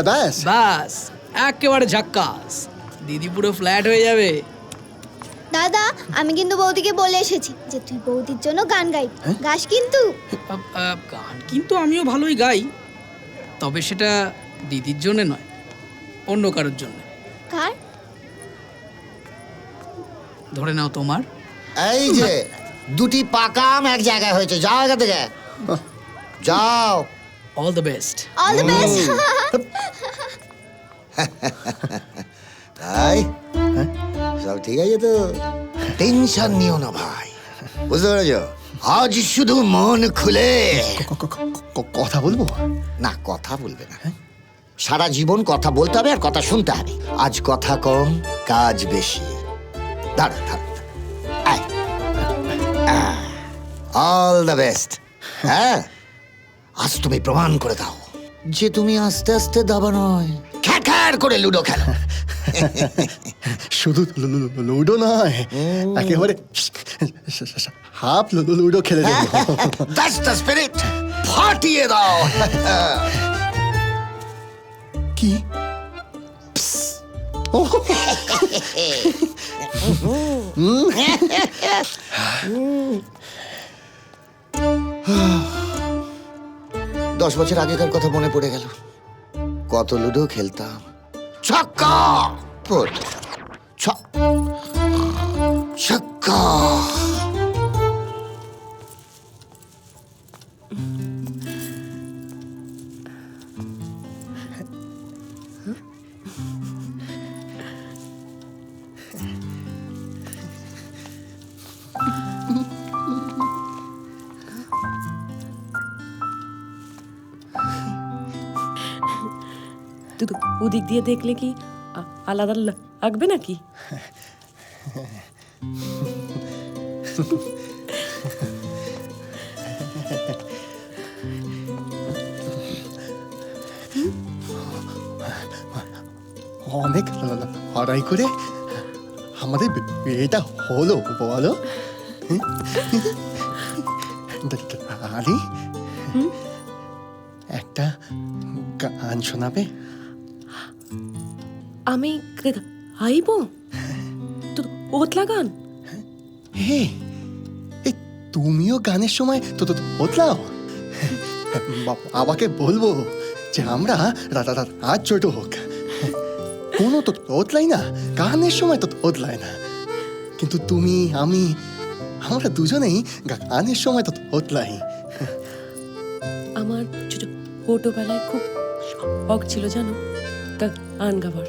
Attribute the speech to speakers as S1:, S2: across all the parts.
S1: ব্যাস
S2: বাস, একেবারে ঝাক্কাস। দিদি পুরো ফ্ল্যাট হয়ে যাবে।
S3: দাদা, আমি কিন্তু বৌদিকে বলে এসেছি যে তুই বৌদির জন্য গান গাইবি। গাস কিন্তু?
S2: গান কিন্তু আমিও ভালোই গাই, তবে সেটা দিদির জন্য নয়, অন্য কারোর জন্য।
S3: কার?
S2: ধরে নাও তোমার।
S4: এই যে দুটি পাকা আম এক জায়গায় হয়েছে, যাও এখান থেকে যাও।
S2: All the best.
S3: All the best.
S4: তাই সব ঠিক আছে তো? টেনশন নিও না ভাই, বুঝতে পেরেছ? আজ শুধু মন খুলে
S1: কথা বলবো
S4: না, কথা বলবে না, সারা জীবন কথা বলতে হবে আর কথা শুনতে হবে। আজ কথা কম, কাজ বেশি। দাঁড়া দাঁড়া, অল দ্য বেস্ট। হ্যাঁ, আজ তুমি প্রমাণ করে দাও যে তুমি আস্তে আস্তে দাবা নয়, খ্যাখ্যার করে লুডো খেলো।
S1: শুধু লুডো নয়, একেবারে হাফ লুডো খেলে দেবো।
S4: দ্যাটস দ্য স্পিরিট, ফাটিয়ে দাও।
S1: কি? ও,
S4: 10 বছর আগেকার কথা মনে পড়ে গেল। কত লুডো খেলতাম। ছক্কা পড়ে, ছক্কা।
S5: তুই ওদিক দিয়ে দেখলে কি আলাদা লাগবে নাকি?
S1: অনেক লড়াই করে আমাদের এটা হলো, বলো? আরে একটা গান শোনাবে?
S5: আমি আইব তো ওতলা গান?
S1: হে, তুমিও গানের সময় তো বদলাও। বাবাকে বলবো যে আমরা রাত ছোট হোক, কোনো তো বদলাই না, গানের সময় তো বদলায় না, কিন্তু তুমি আমরা দুজনেই গানের সময় তো বদলাই।
S5: আমার ছোটবেলায় খুব শখ ছিল জানো গান গাবার,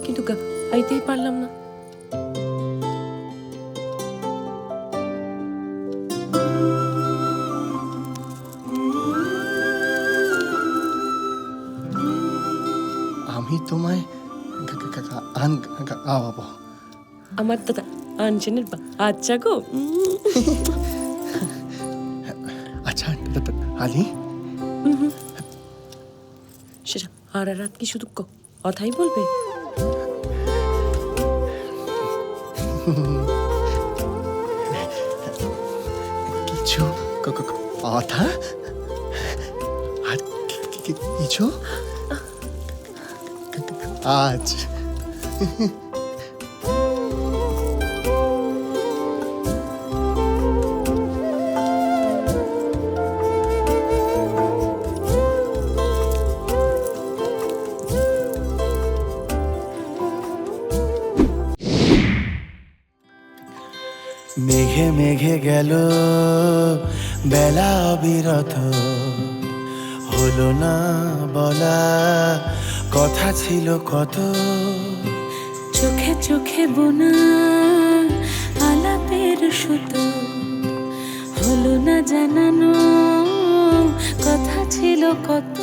S5: কিন্তু গাইতেই পারলাম না।
S1: আমি তোমায় গান গাওয়াবো।
S5: আমার দাদা আনজনের বাচ্চা গো।
S1: আচ্ছা আলি,
S5: সেটা আর রাত কি শুধু কথাই বলবে?
S1: কিছু কথা আর কিছু আজ।
S6: মেঘে মেঘে গেল বেলা অবিরত, হলো না বলা কথা ছিল কত।
S7: চোখে চোখে বোনা আলাপের সুতো, হলো না জানানো কথা ছিল কত।